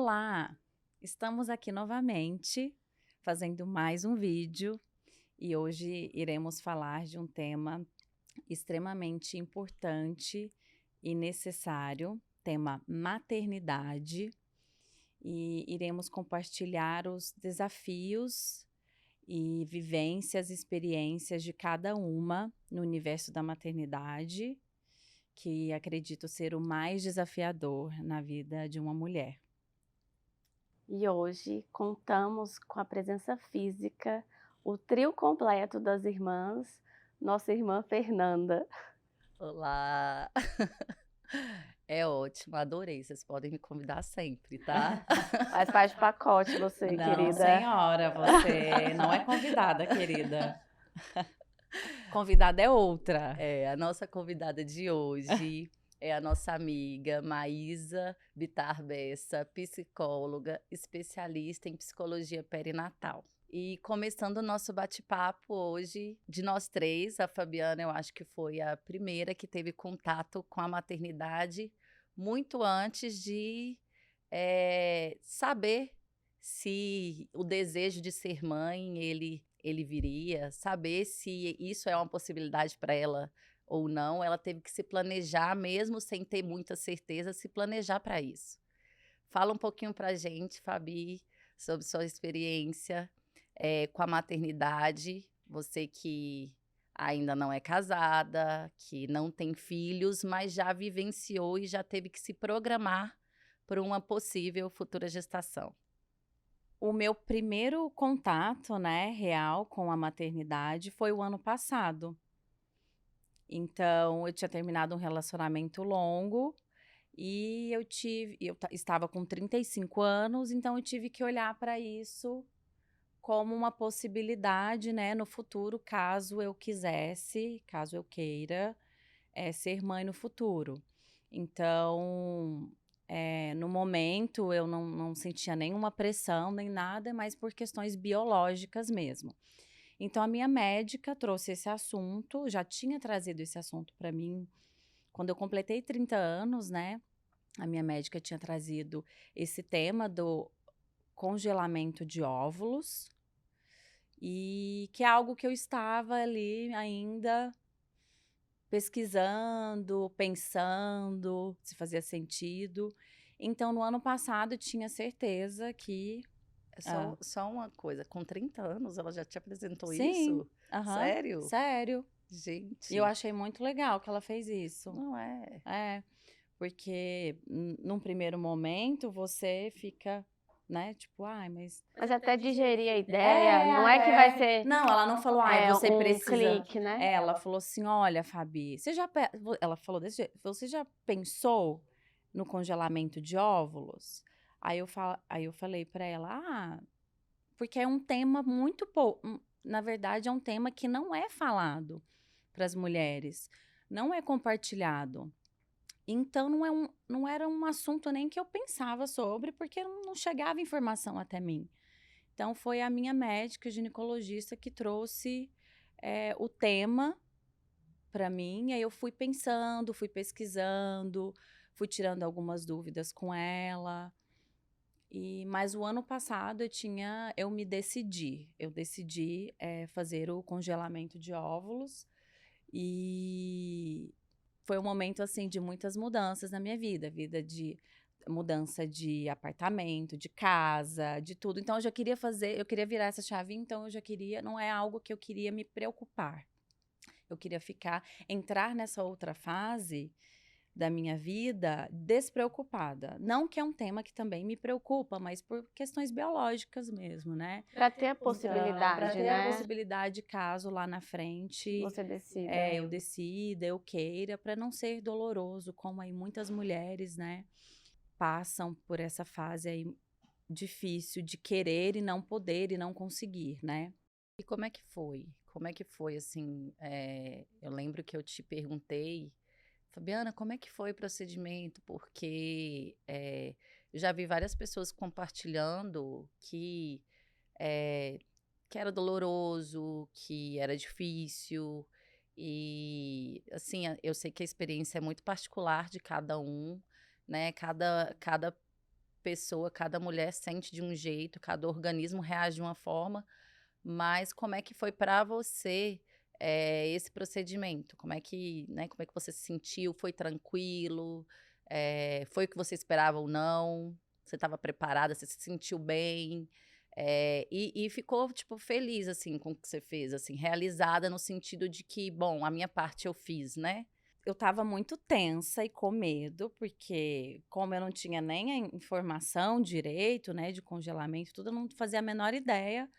Olá! Estamos aqui novamente fazendo mais um vídeo e hoje iremos falar de um tema extremamente importante e necessário, tema maternidade, e iremos compartilhar os desafios e vivências, experiências de cada uma no universo da maternidade, que acredito ser o mais desafiador na vida de uma mulher. E hoje contamos com a presença física, o trio completo das irmãs, nossa irmã Fernanda. Olá! É ótimo, adorei, vocês podem me convidar sempre, tá? Faz parte do pacote você, Não, querida. senhora, você não é convidada, querida. Convidada é outra. A nossa convidada de hoje é a nossa amiga Maísa Bittar Bessa, psicóloga, especialista em psicologia perinatal. E começando o nosso bate-papo hoje, de nós três, a Fabiana eu acho que foi a primeira que teve contato com a maternidade muito antes de saber se o desejo de ser mãe, ele viria, saber se isso é uma possibilidade para ela ou não. Ela teve que se planejar, mesmo sem ter muita certeza, se planejar para isso. Fala um pouquinho para a gente, Fabi, sobre sua experiência com a maternidade. Você que ainda não é casada, que não tem filhos, mas já vivenciou e já teve que se programar por uma possível futura gestação. O meu primeiro contato, né, real com a maternidade foi o ano passado. Então, eu tinha terminado um relacionamento longo e estava com 35 anos, então eu tive que olhar para isso como uma possibilidade, né, no futuro, caso eu quisesse, caso eu queira, ser mãe no futuro. Então, no momento eu não sentia nenhuma pressão nem nada, mas por questões biológicas mesmo. Então a minha médica trouxe esse assunto, já tinha trazido esse assunto para mim quando eu completei 30 anos, né? A minha médica tinha trazido esse tema do congelamento de óvulos, e que é algo que eu estava ali ainda pesquisando, pensando se fazia sentido. Então, no ano passado, eu tinha certeza que... Só uma coisa, com 30 anos ela já te apresentou Sim, isso? aham, Sério? sério. E eu Gente, achei muito legal que ela fez isso. não é. É, porque num primeiro momento você fica, né, tipo, ai, mas... Mas até digerir a ideia, não é que vai ser Não, ela não falou, ai, você um precisa... clique, né? Ela falou assim, olha, Fabi, ela falou desse jeito, você já pensou no congelamento de óvulos? Aí eu falei pra ela, porque é um tema muito pouco... Na verdade, é um tema que não é falado para as mulheres, não é compartilhado. Então, não era um assunto nem que eu pensava sobre, porque não chegava informação até mim. Então, foi a minha médica ginecologista que trouxe o tema para mim. Aí eu fui pensando, fui pesquisando, fui tirando algumas dúvidas com ela. Mas o ano passado eu decidi fazer o congelamento de óvulos, e foi um momento assim de muitas mudanças na minha vida de mudança de apartamento, de casa, de tudo. Então eu queria virar essa chave, então não é algo que eu queria me preocupar. Eu queria entrar nessa outra fase da minha vida despreocupada. Não que é um tema que também me preocupa, mas por questões biológicas mesmo, né? Para ter a Então, possibilidade, para ter a né? possibilidade, caso lá na frente Você decida. eu decida, eu queira, para não ser doloroso, como aí muitas mulheres, né, passam por essa fase aí difícil de querer e não poder e não conseguir, né? E como é que foi? Como é que foi, assim, eu lembro que eu te perguntei, Fabiana, como é que foi o procedimento? Porque eu já vi várias pessoas compartilhando eh, que era doloroso, que era difícil. E, assim, eu sei que a experiência é muito particular de cada um, né? Cada pessoa, cada mulher sente de um jeito, cada organismo reage de uma forma, mas como é que foi para você, esse procedimento? Como é que, né, como é que você se sentiu? Foi tranquilo? Foi o que você esperava ou não? Você estava preparada? Você se sentiu bem? E ficou, tipo, feliz, assim, com o que você fez, assim, realizada no sentido de que, bom, a minha parte eu fiz, né? Eu estava muito tensa e com medo, porque como eu não tinha nem a informação direito, né, de congelamento e tudo, eu não fazia a menor ideia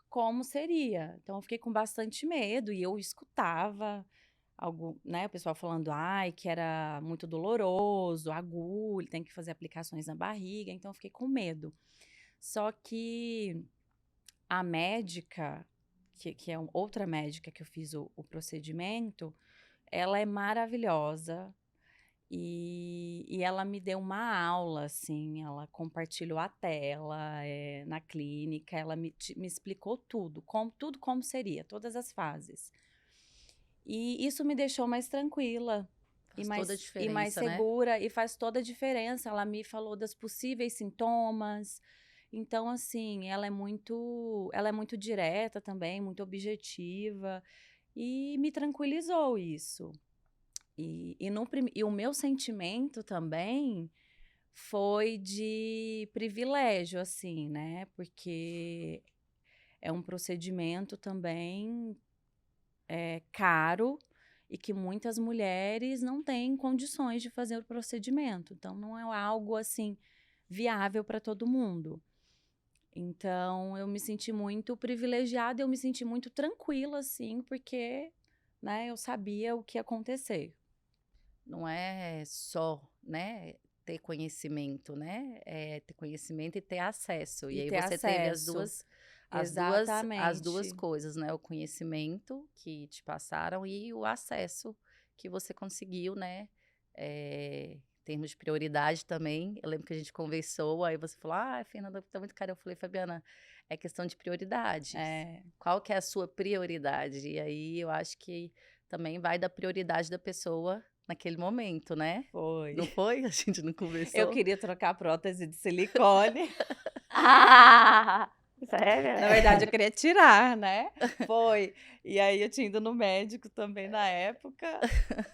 como seria. Então eu fiquei com bastante medo e eu escutava algo, né, o pessoal falando, ai, que era muito doloroso, agulha, tem que fazer aplicações na barriga, então eu fiquei com medo. Só que a médica, que é outra médica que eu fiz o procedimento, ela é maravilhosa e ela me deu uma aula, assim, ela compartilhou a tela, na clínica, ela me explicou tudo como seria, todas as fases. E isso me deixou mais tranquila Faz toda a e mais diferença, né? segura, e faz toda a diferença. Ela me falou das possíveis sintomas. Então, assim, ela é muito direta também, muito objetiva, e me tranquilizou isso. E o meu sentimento também foi de privilégio, assim, né? Porque é um procedimento também caro e que muitas mulheres não têm condições de fazer o procedimento. Então, não é algo assim viável para todo mundo. Então, eu me senti muito privilegiada, eu me senti muito tranquila, assim, porque, né, eu sabia o que ia acontecer. Não é só, né, ter conhecimento, né? É ter conhecimento e ter acesso. E E aí ter você teve acesso. as duas Exatamente. coisas, né? O conhecimento que te passaram e o acesso que você conseguiu, né? Em termos de prioridade também. Eu lembro que a gente conversou, aí você falou, ah, Fernanda, tá muito cara. Eu falei, Fabiana, é questão de prioridades. É, Qual que é a sua prioridade? E aí eu acho que também vai da prioridade da pessoa naquele momento, né? foi. Não foi? A gente não Eu conversou? queria trocar a prótese de silicone. Ah, sério? Na verdade, eu queria tirar, né? Foi. E aí eu tinha ido no médico também na época.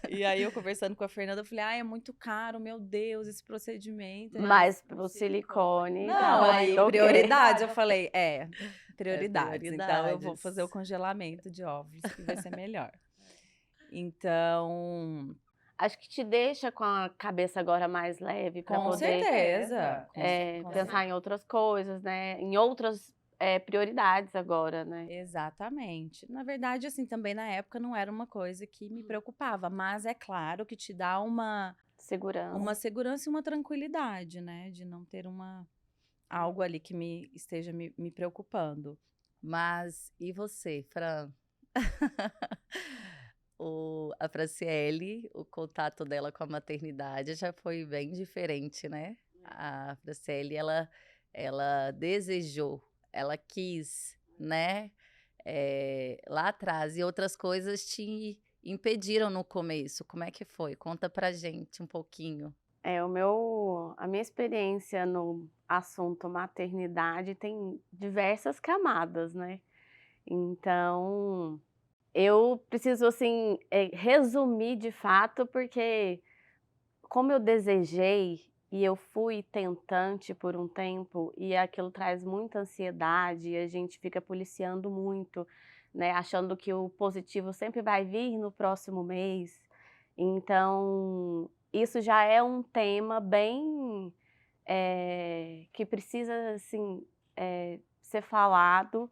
E aí eu conversando com a Fernanda, eu falei, ah, é muito caro, meu Deus, esse procedimento. Mas pro silicone, Não, tá aí ok. prioridades, eu falei, É prioridades. Então eu vou prioridades. fazer o congelamento de óvulos, que vai ser melhor. Então, Acho que te deixa com a cabeça agora mais leve para com poder certeza. pensar em outras coisas, né? Em outras prioridades agora, né? Exatamente. Na verdade, assim, também na época não era uma coisa que me preocupava, mas é claro que te dá uma Segurança. segurança e uma tranquilidade, né, de não ter algo ali que esteja me preocupando. Mas e você, Fran? A Franciele, o contato dela com a maternidade já foi bem diferente, né? A Franciele, ela desejou, ela quis, né? Lá atrás, e outras coisas te impediram no começo. Como é que foi? Conta pra gente um pouquinho. A minha experiência no assunto maternidade tem diversas camadas, né? Então, eu preciso, assim, resumir de fato, porque como eu desejei e eu fui tentante por um tempo, e aquilo traz muita ansiedade, e a gente fica policiando muito, né, achando que o positivo sempre vai vir no próximo mês. Então, isso já é um tema bem, que precisa, assim, ser falado,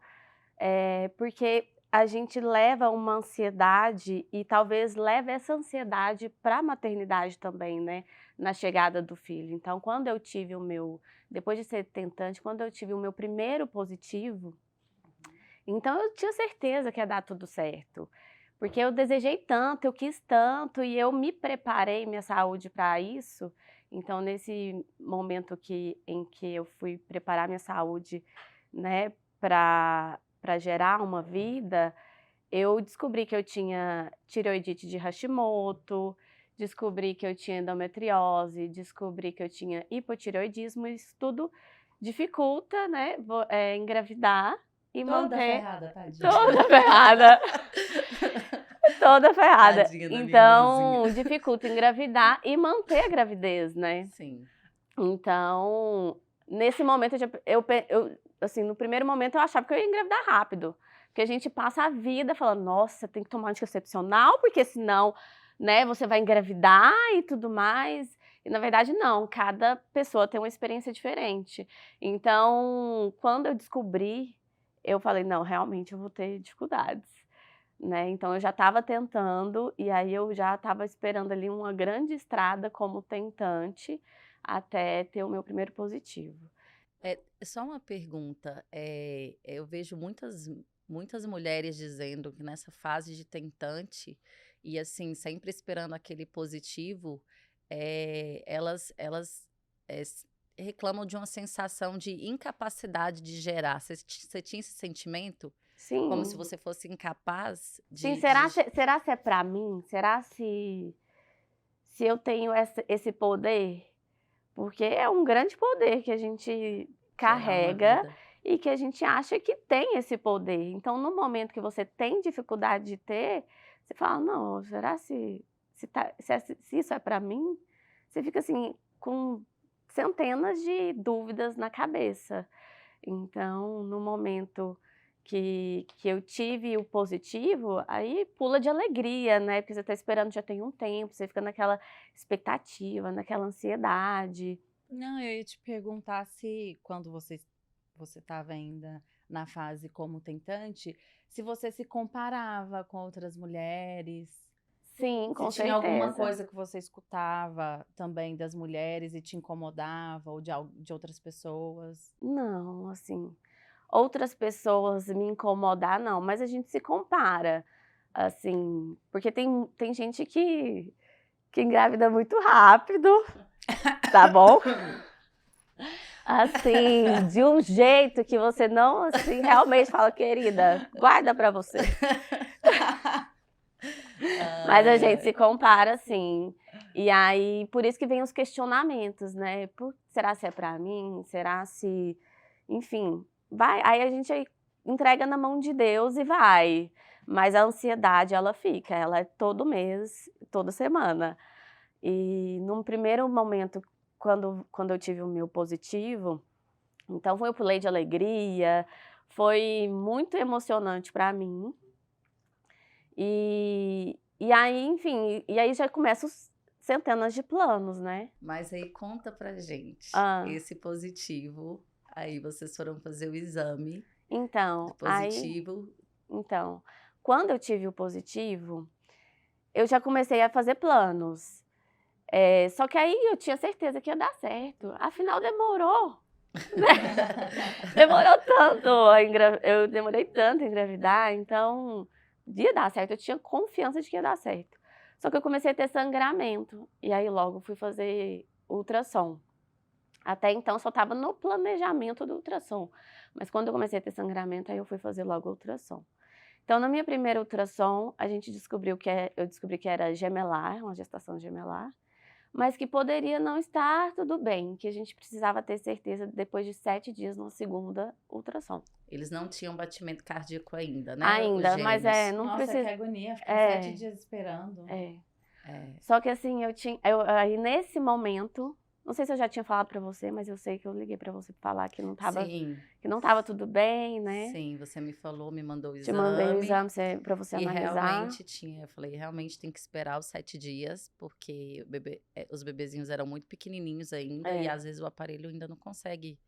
porque a gente leva uma ansiedade e talvez leve essa ansiedade para a maternidade também, né, na chegada do filho. Então, quando eu tive depois de ser tentante, quando eu tive o meu primeiro positivo, então eu tinha certeza que ia dar tudo certo, porque eu desejei tanto, eu quis tanto e eu me preparei minha saúde para isso. Então, nesse momento em que eu fui preparar minha saúde, né, para gerar uma vida, eu descobri que eu tinha tireoidite de Hashimoto, descobri que eu tinha endometriose, descobri que eu tinha hipotireoidismo, isso tudo dificulta, né, engravidar e Toda manter ferrada, tadinha. toda ferrada, toda ferrada. Tadinha da minha Então, irmãzinha. dificulta engravidar e manter a gravidez, né. Sim. Então, nesse momento assim, no primeiro momento eu achava que eu ia engravidar rápido, porque a gente passa a vida falando: "Nossa, tem que tomar anticoncepcional, porque senão, né, você vai engravidar e tudo mais". E na verdade não, cada pessoa tem uma experiência diferente. Então, quando eu descobri, eu falei: "Não, realmente eu vou ter dificuldades", né. Então eu já estava tentando, e aí eu já estava esperando ali uma grande estrada como tentante, até ter o meu primeiro positivo. Só uma pergunta, eu vejo muitas mulheres dizendo que nessa fase de tentante, e assim, sempre esperando aquele positivo, elas, reclamam de uma sensação de incapacidade de gerar. Você tinha esse sentimento? Como se Sim, você fosse incapaz sim, de será se é pra mim? Será se eu tenho esse poder? Porque é um grande poder que a gente gerar uma carrega vida? e que a gente acha que tem esse poder. Então, no momento que você tem dificuldade de ter, você fala: "Não, será se isso é para mim?". Você fica, assim, com centenas de dúvidas na cabeça. Então, no momento que eu tive o positivo, aí pula de alegria, né, porque você está esperando já tem um tempo, você fica naquela expectativa, naquela ansiedade. Não, eu ia te perguntar se quando você estava ainda na fase como tentante, se você se comparava com outras mulheres, Sim, se com tinha alguma certeza. coisa que você escutava também das mulheres e te incomodava ou de outras pessoas. Não, assim, outras pessoas me incomodar não, mas a gente se compara, assim, porque tem gente que engravida muito rápido, tá bom? Assim, de um jeito que você não, assim, realmente fala: "Querida, guarda pra você". Mas a Ai, gente se ai. compara sim. E aí, por isso que vem os questionamentos, né, será se é pra mim? Será se enfim, vai aí a gente aí entrega na mão de Deus e vai. Mas a ansiedade ela fica, ela é todo mês, toda semana. E num primeiro momento, quando eu tive o meu positivo, então eu pulei de alegria, foi muito emocionante pra mim. E aí, enfim, e aí já começa os centenas de planos, né. Mas aí conta pra gente, Hã. esse positivo, aí vocês foram fazer o exame de Então, positivo. então, quando eu tive o positivo, eu já comecei a fazer planos. Só que aí eu tinha certeza que ia dar certo, afinal demorou, né. Demorou tanto eu demorei tanto a engravidar, então ia dar certo, eu tinha confiança de que ia dar certo. Só que eu comecei a ter sangramento, e aí logo fui fazer ultrassom. Até então só estava no planejamento do ultrassom, mas quando eu comecei a ter sangramento, aí eu fui fazer logo o ultrassom. Então na minha primeira ultrassom, eu descobri que era gemelar, uma gestação gemelar, mas que poderia não estar tudo bem, que a gente precisava ter certeza depois de 7 dias numa segunda ultrassom. Eles não tinham batimento cardíaco ainda, né, os Ainda, mas gêmeos. não Nossa, que precisa. agonia, ficar 7 É, dias esperando. é. É. Só que assim, aí nesse momento, não sei se eu já tinha falado pra você, mas eu sei que eu liguei pra você pra falar Sim, que não estava tudo bem, né. sim, você me falou, me mandou o Te mandei o exame, exame pra você e analisar. realmente tinha, eu falei: "Realmente tem que esperar os 7 dias", porque os bebezinhos eram muito pequenininhos ainda e É, às vezes o aparelho ainda não consegue,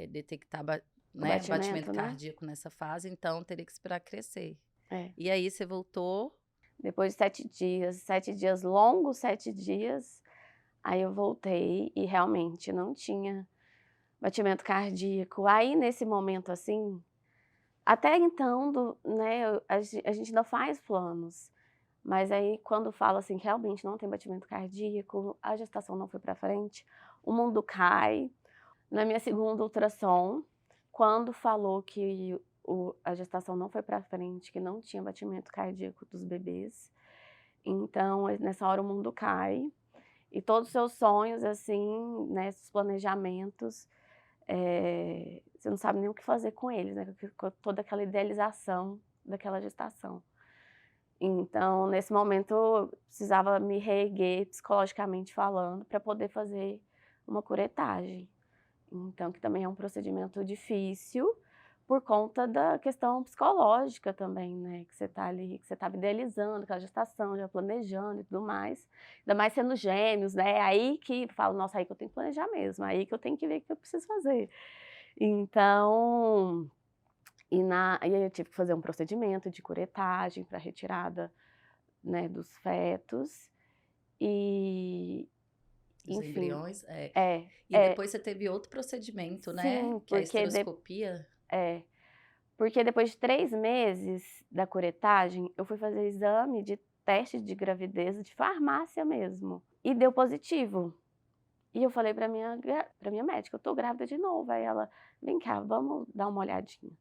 detectar o né, batimento batimento, né. cardíaco nessa fase, então teria que esperar crescer. É. E aí você voltou. Depois de 7 dias, 7 dias longos, 7 dias, aí eu voltei e realmente não tinha batimento cardíaco. Aí nesse momento, assim, até então né, a gente ainda faz planos, mas aí quando fala, assim, que realmente não tem batimento cardíaco, a gestação não foi pra frente, o mundo cai. Na minha segunda ultrassom, quando falou que a gestação não foi pra frente, que não tinha batimento cardíaco dos bebês, Então, nessa hora o mundo cai e todos os seus sonhos, assim, né, esses planejamentos, você não sabe nem o que fazer com eles, né, com toda aquela idealização daquela gestação. Então, nesse momento, eu precisava me reerguer psicologicamente falando para poder fazer uma curetagem. Então, que também é um procedimento difícil por conta da questão psicológica também, né? Que você tá ali, que você estava idealizando aquela gestação, já planejando e tudo mais. Ainda mais sendo gêmeos, né? Aí que eu falo, nossa, aí que eu tenho que planejar mesmo, aí que eu tenho que ver o que eu preciso fazer. Então, e aí eu tive que fazer um procedimento de curetagem para retirada, né, dos fetos. E, Dos enfim, embriões, é, E depois você teve outro procedimento, né? sim, Que é a esteroscopia. porque depois de 3 meses da curetagem, eu fui fazer exame de teste de gravidez de farmácia mesmo, e deu positivo. E eu falei pra minha médica: "Eu tô grávida de novo". Aí ela: "Vem cá, vamos dar uma olhadinha".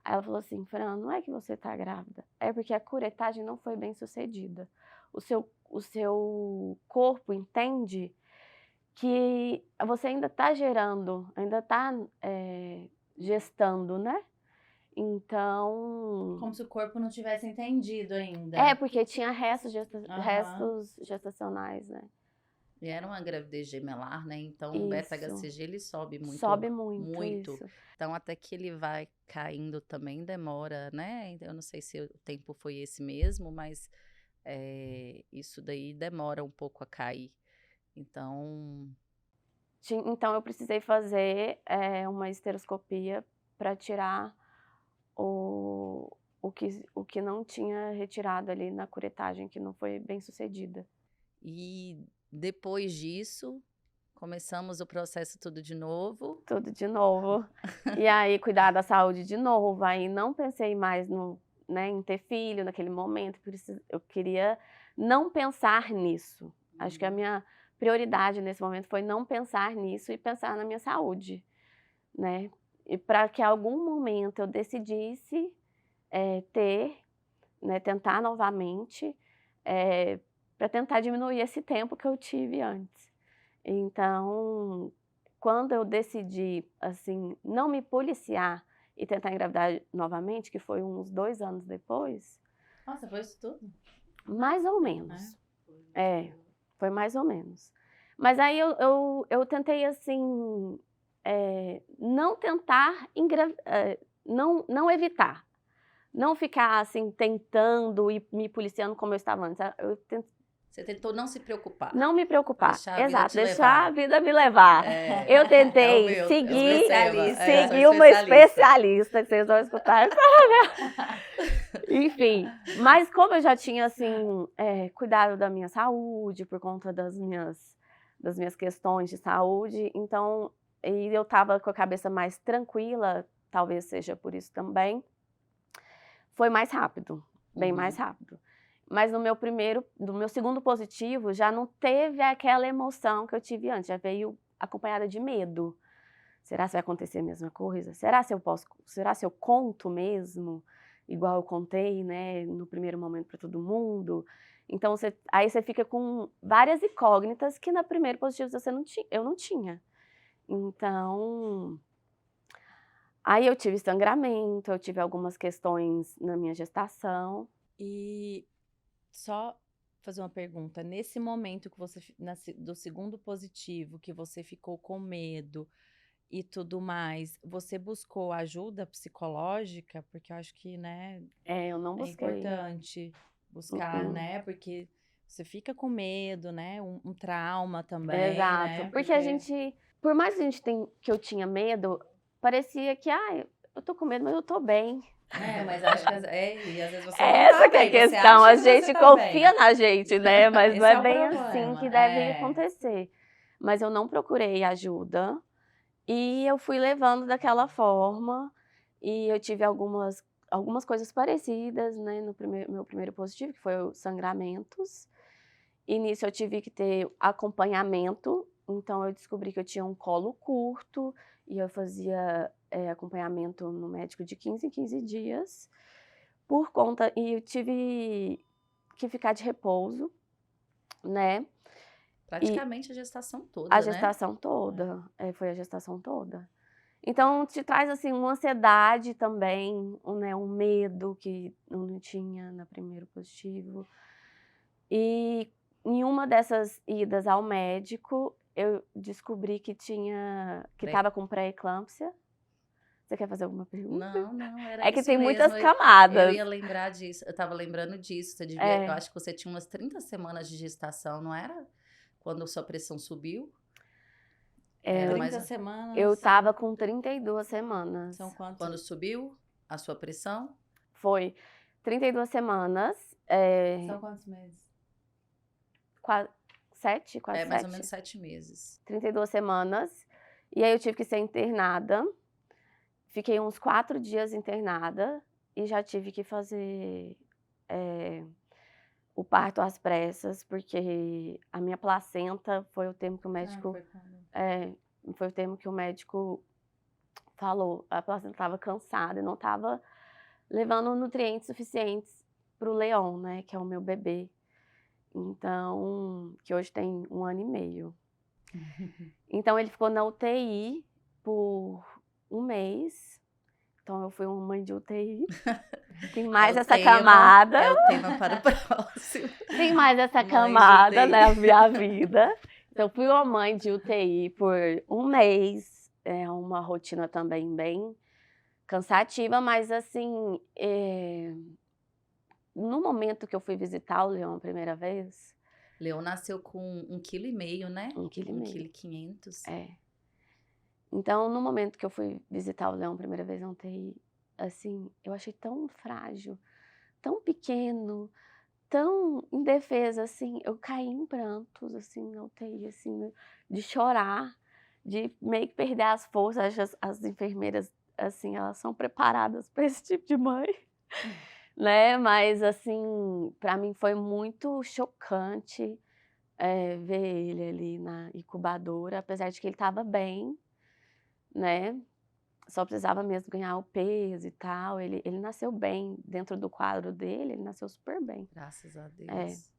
Aí ela falou assim: "Fran, não é que você tá grávida, é porque a curetagem não foi bem sucedida. O seu corpo entende que você ainda tá gerando, ainda tá, gestando, né. Então". Como se o corpo não tivesse entendido ainda. Porque tinha Aham. restos gestacionais, né. E era uma gravidez gemelar, né? Então o Isso, beta-HCG ele sobe muito, sobe muito muito. isso. Então até que ele vai caindo também demora, né? Então, eu não sei se o tempo foi esse mesmo, mas isso daí demora um pouco a cair. Então, Então eu precisei fazer, uma esteroscopia para tirar o que não tinha retirado ali na curetagem, que não foi bem sucedida. e depois disso, começamos o processo tudo de novo. Tudo de novo. E aí cuidar da saúde de novo, aí não pensei mais né, em ter filho naquele momento, eu queria não pensar nisso. Acho que a minha prioridade nesse momento foi não pensar nisso e pensar na minha saúde, né. E para que algum momento eu decidisse, ter, né, tentar novamente, para tentar diminuir esse tempo que eu tive antes. Então, quando eu decidi, assim, não me policiar e tentar engravidar novamente, que foi uns 2 anos depois, Nossa, foi isso tudo? mais ou menos. Foi mais ou menos. Mas aí eu tentei, assim, não tentar não evitar, não ficar, assim, tentando e me policiando como eu estava antes. Eu Você tentou não se preocupar, não me preocupar, deixar a vida exato, te deixar a levar. vida me levar. Eu É o tentei meu, é o meu seguir tema. Eu sou seguir uma especialista, que vocês vão escutar. Enfim, mas como eu já tinha, assim, cuidado da minha saúde, por conta das minhas questões de saúde, então, e eu estava com a cabeça mais tranquila, talvez seja por isso também, foi mais rápido, bem mais rápido. Mas no meu segundo positivo, já não teve aquela emoção que eu tive antes, já veio acompanhada de medo. Será que vai acontecer a mesma coisa? Será se eu conto mesmo, igual eu contei, né, no primeiro momento para todo mundo? Então aí você fica com várias incógnitas que na primeiro positivo eu não tinha. Então, aí eu tive sangramento, eu tive algumas questões na minha gestação. E só fazer uma pergunta, nesse momento que você do segundo positivo, que você ficou com medo e tudo mais, você buscou ajuda psicológica? Porque eu acho que, né, Eu não é busquei. importante buscar, né, porque você fica com medo, né, um trauma também, Exato, né, porque por mais que eu tinha medo, parecia que, eu tô com medo, mas eu tô bem. mas acho que e às vezes você não tá Essa que é a bem, você questão, acha a que você gente tá bem. confia na gente, né, mas não Esse é é o bem assim que problema, deve acontecer. Mas eu não procurei ajuda, e eu fui levando daquela forma, e eu tive algumas coisas parecidas, né, no meu primeiro positivo, que foi os sangramentos. E nisso eu tive que ter acompanhamento, então eu descobri que eu tinha um colo curto, e eu fazia, acompanhamento no médico de 15 em 15 dias, e eu tive que ficar de repouso, né? Praticamente a gestação toda, A né? gestação toda, foi a gestação toda. Então, te traz, assim, uma ansiedade também, né, um medo que eu não tinha no primeiro positivo. E em uma dessas idas ao médico, eu descobri que estava com pré-eclâmpsia. Você quer fazer alguma pergunta? Não, era É que isso tem muitas mesmo. Eu camadas. ia lembrar disso, eu tava lembrando disso. Você devia, É. eu acho que você tinha umas 30 semanas de gestação, não era? Quando sua pressão subiu? Era 30 mais. semanas. Eu tava com 32 semanas. São quantos? Quando subiu a sua pressão? Foi 32 semanas. São quantos meses? Quase 7, quase É mais ou 7. menos 7 meses. 32 semanas. E aí eu tive que ser internada. Fiquei uns 4 dias internada e já tive que fazer o parto às pressas, porque a minha placenta foi o termo que o médico. Foi o termo que o médico falou. A placenta estava cansada e não estava levando nutrientes suficientes para o Leon, né? Que é o meu bebê. Então, que hoje tem 1 ano e meio. Então, ele ficou na UTI por 1 mês. Então, eu fui uma mãe de UTI. Tem mais essa camada. É o tema para o próximo. Tem mais essa Mãe de camada UTI. na minha vida. Então, fui uma mãe de UTI por 1 mês. É uma rotina também bem cansativa, mas assim, no momento que eu fui visitar o Leon a primeira vez, Leon nasceu com 1,5 kg, né? 1,5 kg. 1,5 kg. É. Então, no momento que eu fui visitar o Leon a primeira vez na UTI, assim, eu achei tão frágil, tão pequeno, tão indefesa, assim, eu caí em prantos, assim, na UTI, assim, de chorar, de meio que perder as forças. As enfermeiras, assim, elas são preparadas para esse tipo de mãe, né? Mas, assim, para mim foi muito chocante ver ele ali na incubadora, apesar de que ele estava bem, né? Só precisava mesmo ganhar o peso e tal. Ele nasceu bem dentro do quadro dele, ele nasceu super bem. Graças a Deus.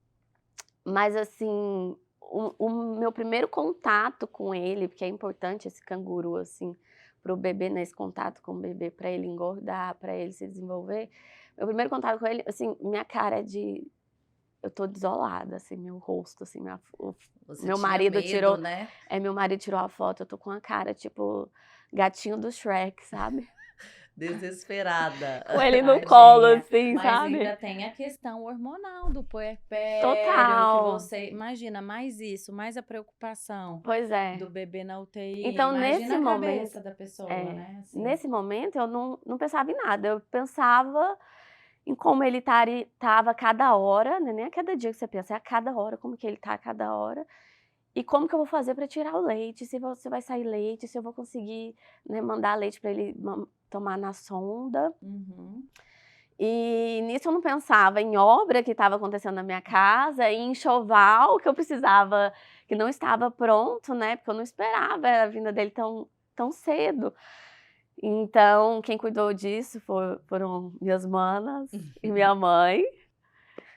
Mas, assim, o meu primeiro contato com ele, porque é importante esse canguru, assim, para o bebê, né? Esse contato com o bebê, para ele engordar, para ele se desenvolver. Meu primeiro contato com ele, assim, minha cara é de... Eu tô desolada, assim, meu rosto, assim, Você meu tinha marido medo, tirou... né? meu marido tirou a foto, eu tô com a cara, tipo, gatinho do Shrek, sabe? Desesperada. Com ele no colo, Tadinha. assim, Mas sabe? ainda tem a questão hormonal do puerpério, Total. que você imagina mais isso, mais a preocupação Pois é. do bebê na UTI. Então, Imagina nesse a momento, cabeça da pessoa, né? Assim. nesse momento eu não pensava em nada, eu pensava em como ele estava a cada hora, não é nem a cada dia que você pensa, é a cada hora, como que ele está a cada hora, e como que eu vou fazer para tirar o leite, se vai sair leite, se eu vou conseguir, né, mandar leite para ele tomar na sonda. Uhum. E nisso eu não pensava em obra que estava acontecendo na minha casa, em enxoval que eu precisava, que não estava pronto, né? Porque eu não esperava a vinda dele tão cedo. Então, quem cuidou disso foram minhas manas e minha mãe.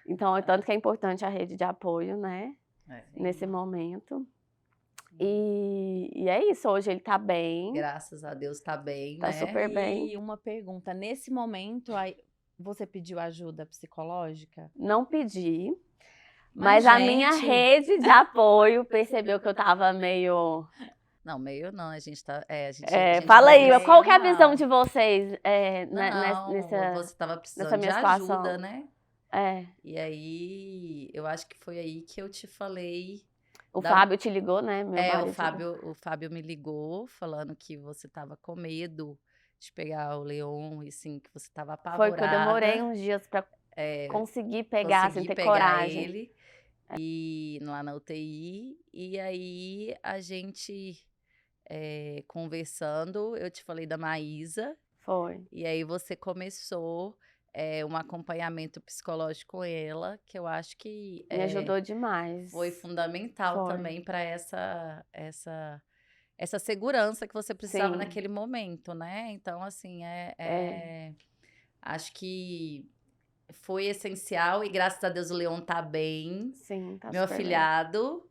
Então, é tanto que é importante a rede de apoio, né? Nesse momento. E é isso, hoje ele tá bem. Graças a Deus tá bem, Tá né? super bem. E uma pergunta, nesse momento, aí, você pediu ajuda psicológica? Não pedi, mas a minha gente, rede de apoio percebeu que eu tava meio... Não, meio não, a gente tá. A gente fala aí, meio qual que é a não. visão de vocês Não, nessa você tava nessa precisando de minha situação? ajuda, né? É. E aí, eu acho que foi aí que eu te falei. O Fábio te ligou, né? Meu marido. O Fábio me ligou falando que você tava com medo de pegar o Leon, e assim, que você tava apavorada. Foi que eu demorei uns dias pra conseguir pegar, sem ter coragem. Ele e lá na UTI. E aí a gente conversando, eu te falei da Maísa. Foi. E aí você começou um acompanhamento psicológico com ela, que eu acho que Me ajudou demais. foi fundamental também para essa segurança que você precisava naquele momento, né? Então, assim, acho que foi essencial e graças a Deus o Leon tá bem, Sim, tá meu super bem. afilhado.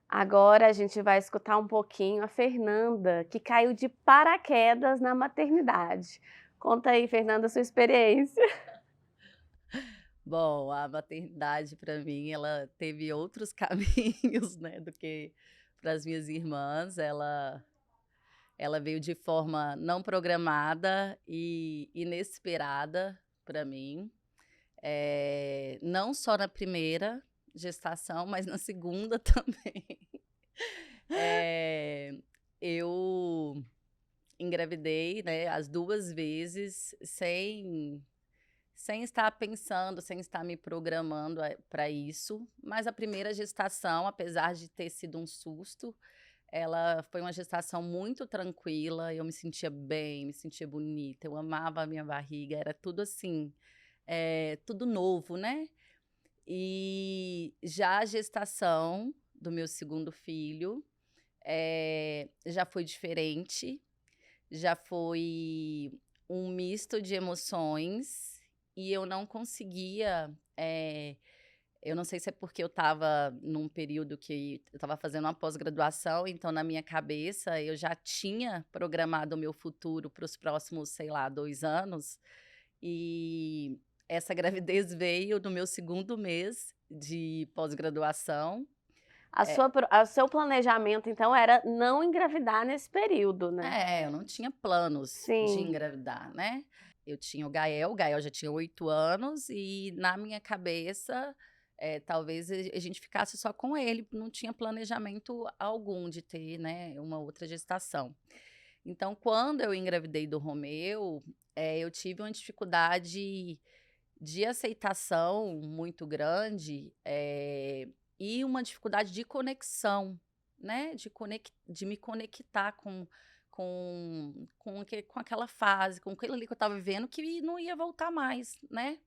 Agora a gente vai escutar um pouquinho a Fernanda, que caiu de paraquedas na maternidade. Conta aí, Fernanda, sua experiência. Bom, a maternidade para mim, ela teve outros caminhos, né, do que para as minhas irmãs. Ela veio de forma não programada e inesperada para mim. Não só na primeira gestação, mas na segunda também. Eh, eu engravidei, né, as 2 vezes sem estar pensando, sem estar me programando para isso, mas a primeira gestação, apesar de ter sido um susto, ela foi uma gestação muito tranquila, eu me sentia bem, me sentia bonita, eu amava a minha barriga, era tudo assim, tudo novo, né. E já a gestação do meu segundo filho, já foi diferente, já foi um misto de emoções e eu não conseguia, eu não sei se é porque eu estava num período que eu estava fazendo uma pós-graduação, então na minha cabeça eu já tinha programado o meu futuro para os próximos, sei lá, 2 anos, e essa gravidez veio no meu segundo mês de pós-graduação. O seu planejamento, então, era não engravidar nesse período, né? Eu não tinha planos de Sim. engravidar, né. Eu tinha o Gael já tinha 8 anos e na minha cabeça, talvez a gente ficasse só com ele, não tinha planejamento algum de ter, né, uma outra gestação. Então quando eu engravidei do Romeu, eu tive uma dificuldade de aceitação muito grande, e uma dificuldade de conexão, né, de me conectar com aquela fase, com aquilo ali que eu estava vivendo que não ia voltar mais, né.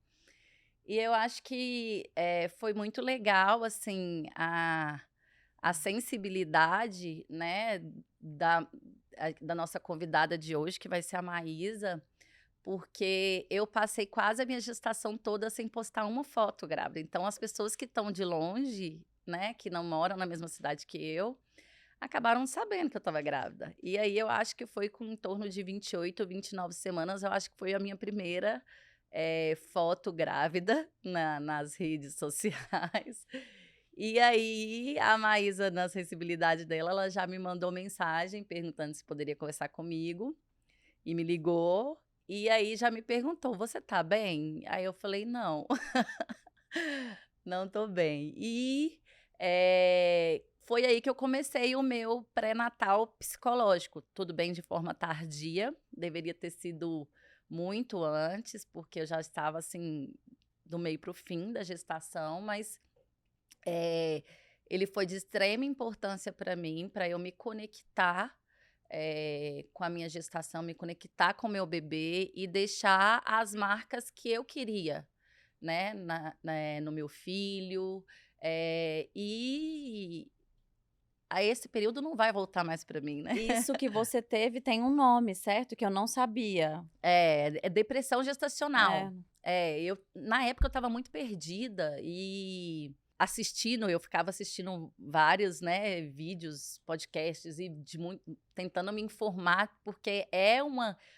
E eu acho que, foi muito legal, assim, a sensibilidade, né, da da nossa convidada de hoje, que vai ser a Maísa, porque eu passei quase a minha gestação toda sem postar uma foto grávida. Então as pessoas que estão de longe, né, que não moram na mesma cidade que eu, acabaram sabendo que eu estava grávida. E aí eu acho que foi com em torno de 28 ou 29 semanas, eu acho que foi a minha primeira, foto grávida nas redes sociais. E aí a Maísa, na sensibilidade dela, ela já me mandou mensagem perguntando se poderia conversar comigo, e me ligou, e aí já me perguntou: "Você tá bem?" Aí eu falei: "Não, não tô bem". E, foi aí que eu comecei o meu pré-natal psicológico. Tudo bem, de forma tardia, deveria ter sido muito antes, porque eu já estava, assim, do meio para o fim da gestação, mas, eh, ele foi de extrema importância para mim, para eu me conectar, com a minha gestação, me conectar com o meu bebê e deixar as marcas que eu queria, né, no meu filho, e a esse período não vai voltar mais para mim, né. Isso que você teve tem um nome, certo? Que eu não sabia. É depressão É. gestacional. Eu na época eu estava muito perdida e eu ficava assistindo vários, né, vídeos, podcasts e tentando me informar, porque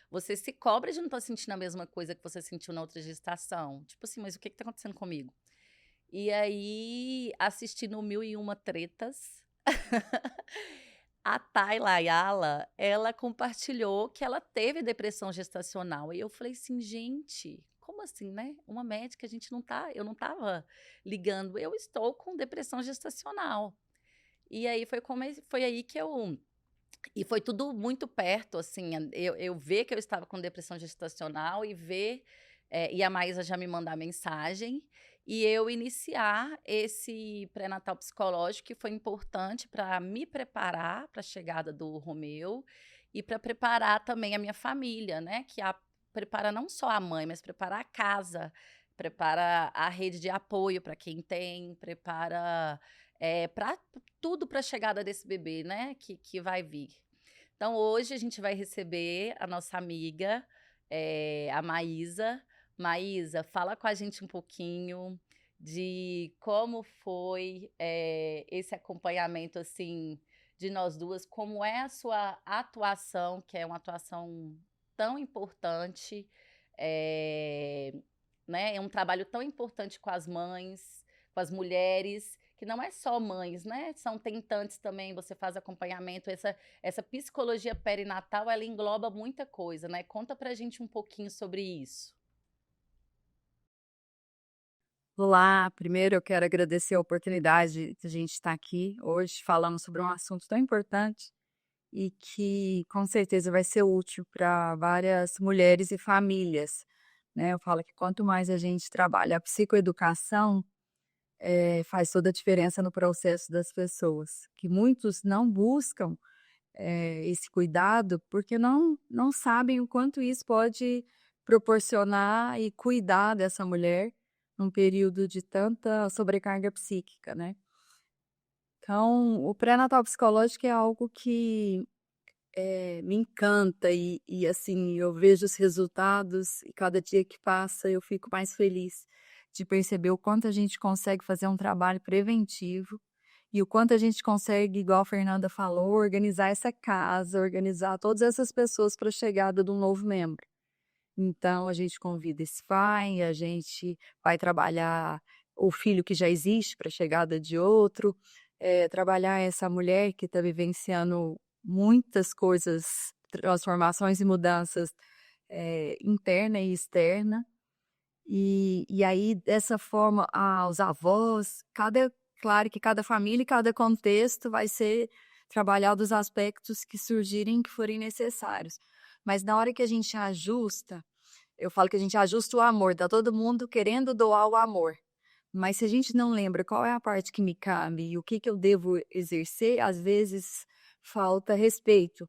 você se cobra de não estar sentindo a mesma coisa que você sentiu na outra gestação. Tipo assim: "Mas o que está acontecendo comigo?". E aí, assistindo Mil e Uma Tretas, a Tayla Ayala, ela compartilhou que ela teve depressão gestacional, e eu falei assim: "Gente, como assim, né, uma médica, a gente não tá eu não estava ligando, eu estou com depressão gestacional". E aí foi aí que eu e foi tudo muito perto, assim, eu ver que eu estava com depressão gestacional e e a Maísa já me mandar mensagem, e eu iniciar esse pré-natal psicológico que foi importante para me preparar para a chegada do Romeu e para preparar também a minha família, né, prepara não só a mãe, mas prepara a casa, prepara a rede de apoio para quem tem, prepara, pra tudo para a chegada desse bebê, né, que vai vir. Então hoje a gente vai receber a nossa amiga, a Maísa, Maísa, fala com a gente um pouquinho de como foi esse acompanhamento, assim, de nós duas, como é a sua atuação, que é uma atuação tão importante, eh, né? É um trabalho tão importante com as mães, com as mulheres, que não é só mães, né? São tentantes também, você faz acompanhamento, essa psicologia perinatal, ela engloba muita coisa, né? Conta pra gente um pouquinho sobre isso. Olá, primeiro eu quero agradecer a oportunidade de a gente estar aqui hoje falando sobre um assunto tão importante e que com certeza vai ser útil para várias mulheres e famílias, né? Eu falo que quanto mais a gente trabalha a psicoeducação, faz toda a diferença no processo das pessoas, que muitos não buscam esse cuidado porque não sabem o quanto isso pode proporcionar e cuidar dessa mulher num período de tanta sobrecarga psíquica, né. Então, o pré-natal psicológico é algo que, me encanta assim, eu vejo os resultados e cada dia que passa eu fico mais feliz de perceber o quanto a gente consegue fazer um trabalho preventivo e o quanto a gente consegue, igual a Fernanda falou, organizar essa casa, organizar todas essas pessoas para a chegada de um novo membro. Então, a gente convida esse pai, a gente vai trabalhar o filho que já existe para a chegada de outro, trabalhar essa mulher que está vivenciando muitas coisas, transformações e mudanças, interna e externa. E aí, dessa forma, os avós, claro que cada família e cada contexto vai ser trabalhado os aspectos que surgirem, que forem necessários. Mas na hora que a gente ajusta, eu falo que a gente ajusta o amor, tá todo mundo querendo doar o amor. Mas se a gente não lembra qual é a parte que me cabe e o que eu devo exercer, às vezes falta respeito.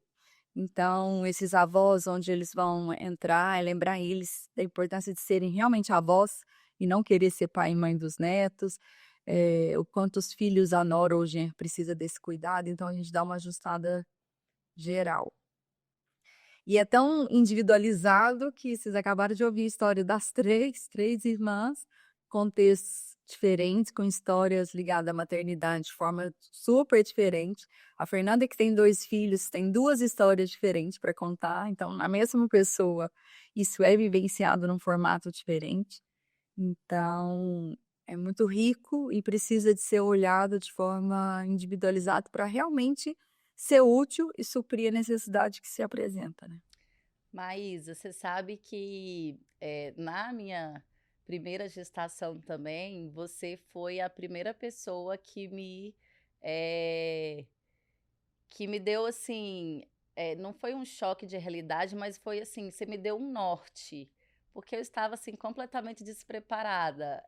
Então, esses avós, onde eles vão entrar, é lembrar eles da importância de serem realmente avós e não querer ser pai e mãe dos netos, o quanto os filhos, a nora ou o genro precisa desse cuidado, então a gente dá uma ajustada geral. E é tão individualizado que vocês acabaram de ouvir a história das três irmãs, contextos diferentes, com histórias ligadas à maternidade de forma super diferente. A Fernanda, que tem 2 filhos, tem 2 histórias diferentes para contar. Então, na mesma pessoa, isso é vivenciado num formato diferente. Então, é muito rico e precisa de ser olhado de forma individualizada para realmente ser útil e suprir a necessidade que se apresenta, né. Maísa, você sabe que na minha primeira gestação também, você foi a primeira pessoa eh, que me deu assim, não foi um choque de realidade, mas foi assim, você me deu um norte, porque eu estava assim completamente despreparada.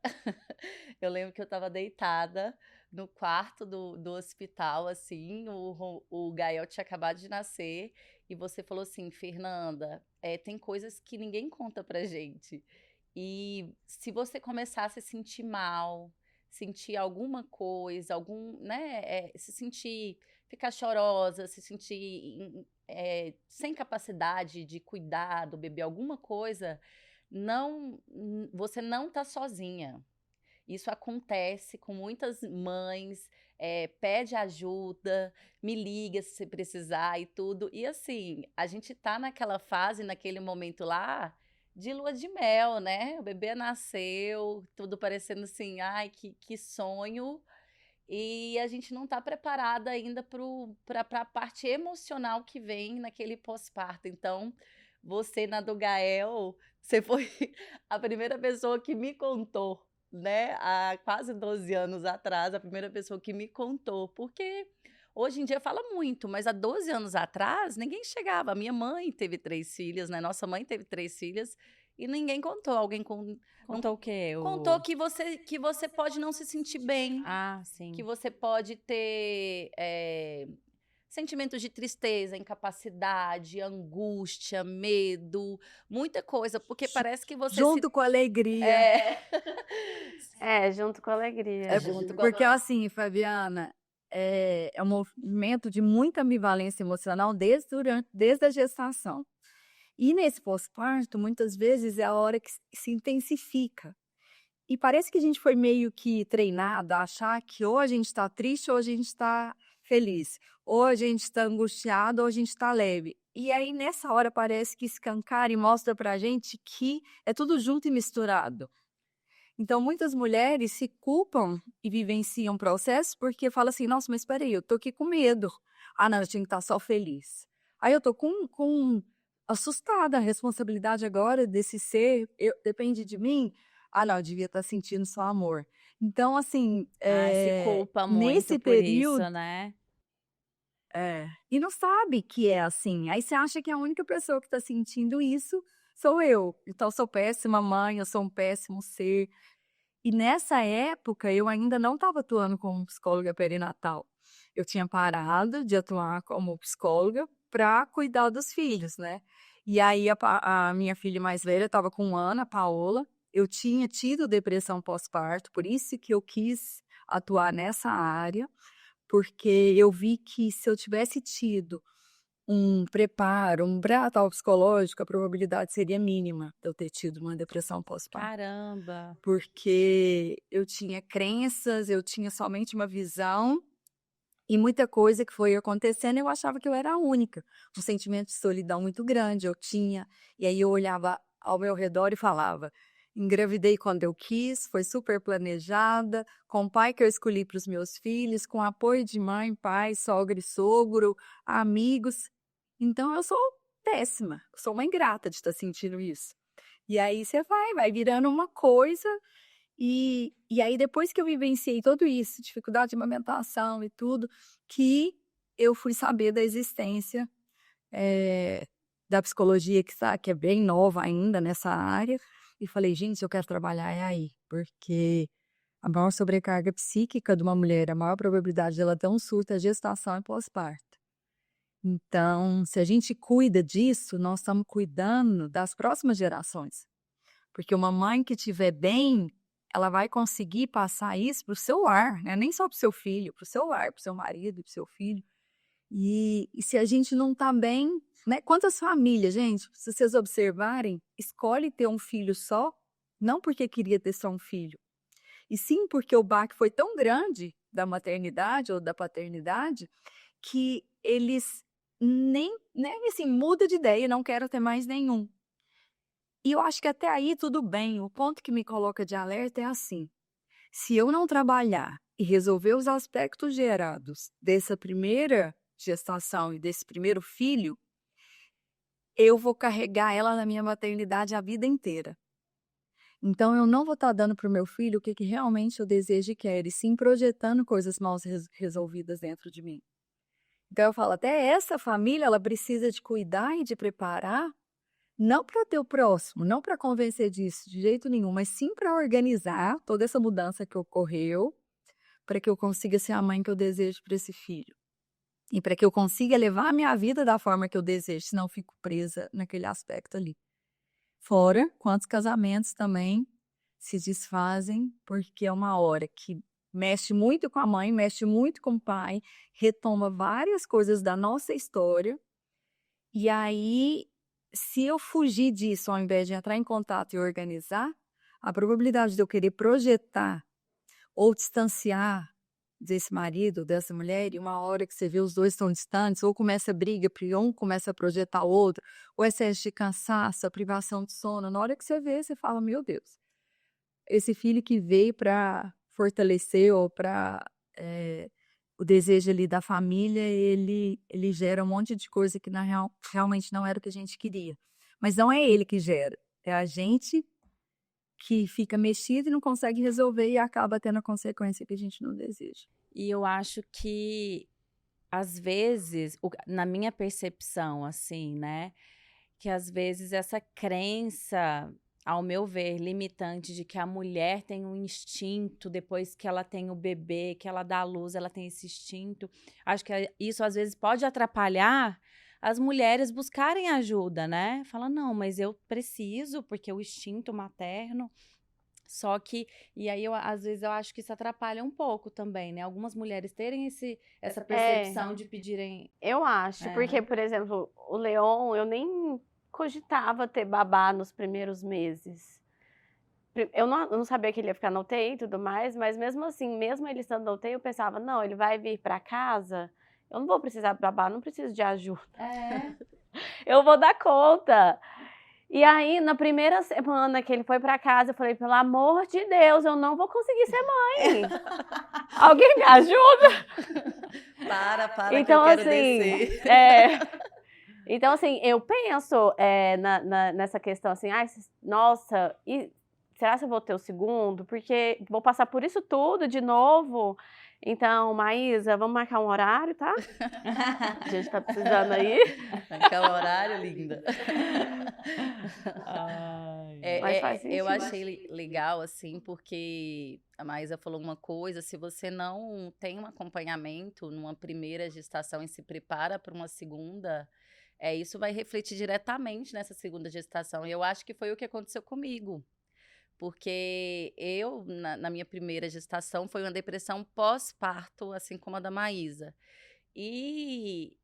Eu lembro que eu estava deitada no quarto do hospital, assim, o Gael tinha acabado de nascer, e você falou assim: Fernanda, tem coisas que ninguém conta pra gente. E se você começar a se sentir mal, sentir alguma coisa, né, se sentir, ficar chorosa, se sentir sem capacidade de cuidar do bebê, alguma coisa, você não tá sozinha. Isso acontece com muitas mães, pede ajuda, me liga se você precisar e tudo. E assim, a gente tá naquela fase, naquele momento lá, de lua de mel, né? O bebê nasceu, tudo parecendo assim, ai, que sonho. E a gente não tá preparada ainda para a parte emocional que vem naquele pós-parto. Então, você na do Gael, você foi a primeira pessoa que me contou, né, há quase 12 anos atrás, a primeira pessoa que me contou, porque hoje em dia fala muito, mas há 12 anos atrás ninguém chegava. A minha mãe teve 3 filhas, né, nossa mãe teve 3 filhas e ninguém contou. Alguém não Contou o quê? contou que você pode não se sentir bem, Ah, que sim. você pode ter sentimentos de tristeza, incapacidade, angústia, medo, muita coisa, porque parece que você se Junto com a alegria. é. Junto com a É alegria. Junto com porque assim, Fabiana, um movimento de muita ambivalência emocional desde a gestação. E nesse pós-parto, muitas vezes é a hora que se intensifica. E parece que a gente foi meio que treinado a achar que ou a gente está triste ou a gente está feliz. Ou a gente está angustiado ou a gente está leve. E aí, nessa hora, parece que escancara e mostra pra gente que é tudo junto e misturado. Então, muitas mulheres se culpam e vivenciam processos porque falam assim, nossa, mas espera aí, eu tô aqui com medo. Ah, não, eu tinha que estar só feliz. Aí eu tô com assustada, a responsabilidade agora desse ser depende de mim. Ah, não, eu devia estar sentindo só amor. Então, assim, Ai, se culpa muito nesse por período, isso, né? e não sabe que é assim. Aí você acha que a única pessoa que está sentindo isso sou eu. Então, eu sou péssima mãe, eu sou um péssimo ser. E nessa época, eu ainda não estava atuando como psicóloga perinatal. Eu tinha parado de atuar como psicóloga para cuidar dos filhos, né? E aí, a minha filha mais velha estava com 1 ano, a Paola. Eu tinha tido depressão pós-parto, por isso que eu quis atuar nessa área, porque eu vi que se eu tivesse tido um preparo, um pré-natal psicológico, a probabilidade seria mínima de eu ter tido uma depressão pós-parto. Caramba. Porque eu tinha crenças, eu tinha somente uma visão e muita coisa que foi acontecendo, eu achava que eu era a única. Um sentimento de solidão muito grande eu tinha. E aí eu olhava ao meu redor e falava: engravidei quando eu quis, foi super planejada, com o pai que eu escolhi para os meus filhos, com apoio de mãe, pai, sogra e sogro, amigos. Então eu sou péssima, sou uma ingrata de estar sentindo isso. E aí você vai virando uma coisa, e aí depois que eu vivenciei tudo isso, dificuldade de amamentação e tudo, que eu fui saber da existência, da psicologia que é bem nova ainda nessa área, e falei: "Gente, eu quero trabalhar é aí", porque a maior sobrecarga psíquica de uma mulher, a maior probabilidade dela ter um surto é gestação e pós-parto. Então, se a gente cuida disso, nós estamos cuidando das próximas gerações. Porque uma mãe que estiver bem, ela vai conseguir passar isso para o seu lar, né? Nem só para o seu filho, para o seu lar, para o seu marido, para o seu filho. E se a gente não está bem, né? Quantas famílias, gente, se vocês observarem, escolhe ter um filho só, não porque queria ter só um filho, e sim porque o baque foi tão grande da maternidade ou da paternidade que eles nem assim, muda de ideia, não quero ter mais nenhum. E eu acho que até aí tudo bem. O ponto que me coloca de alerta é assim: se eu não trabalhar e resolver os aspectos gerados dessa primeira gestação e desse primeiro filho, eu vou carregar ela na minha maternidade a vida inteira. Então eu não vou estar dando para o meu filho o que realmente eu desejo e quero, e sim projetando coisas mal resolvidas dentro de mim. Então eu falo, até essa família ela precisa de cuidar e de preparar. Não para ter o próximo, não para convencer disso de jeito nenhum, mas sim para organizar toda essa mudança que ocorreu, para que eu consiga ser a mãe que eu desejo para esse filho. E para que eu consiga levar a minha vida da forma que eu desejo, senão eu fico presa naquele aspecto ali. Fora quantos casamentos também se desfazem, porque é uma hora que mexe muito com a mãe, mexe muito com o pai, retoma várias coisas da nossa história, e aí se eu fugir disso, ao invés de entrar em contato e organizar, a probabilidade de eu querer projetar ou distanciar desse marido, dessa mulher, e uma hora que você vê os dois estão distantes, ou começa a briga, porque um começa a projetar o outro, ou excesso de cansaço, a privação de sono, na hora que você vê, você fala, meu Deus, esse filho que veio para fortalecer ou para o desejo ali da família, ele gera um monte de coisa que realmente não era o que a gente queria. Mas não é ele que gera, é a gente que fica mexido e não consegue resolver e acaba tendo a consequência que a gente não deseja. E eu acho que, às vezes, na minha percepção, assim, né? Que às vezes essa crença, ao meu ver, limitante de que a mulher tem um instinto depois que ela tem o bebê, que ela dá à luz, ela tem esse instinto. Acho que isso às vezes pode atrapalhar as mulheres buscarem ajuda, né? Fala, não, mas eu preciso, porque o instinto materno. Só que, e aí às vezes eu acho que isso atrapalha um pouco também, né? Algumas mulheres terem essa percepção de pedirem. Eu acho, É. porque, por exemplo, o Leon, eu nem cogitava ter babá nos primeiros meses. Eu não sabia que ele ia ficar na UTI e tudo mais, mas mesmo assim, mesmo ele estando na UTI, eu pensava, não, ele vai vir para casa, eu não vou precisar de babá, não preciso de ajuda. Eu vou dar conta. E aí, na primeira semana que ele foi para casa, eu falei, pelo amor de Deus, eu não vou conseguir ser mãe. Alguém me ajuda? Para Então, que eu quero assim, descer. então, assim, eu penso nessa questão assim, ai, nossa, e será que eu vou ter o segundo? Porque vou passar por isso tudo de novo. Então, Maísa, vamos marcar um horário, tá? A gente tá precisando aí. Marcar um horário, linda. Mas faz Eu sentido. achei legal, assim, porque a Maísa falou uma coisa, se você não tem um acompanhamento numa primeira gestação e se prepara para uma segunda, isso vai refletir diretamente nessa segunda gestação. E eu acho que foi o que aconteceu comigo. Porque eu, na minha primeira gestação, foi uma depressão pós-parto, assim como a da Maísa. E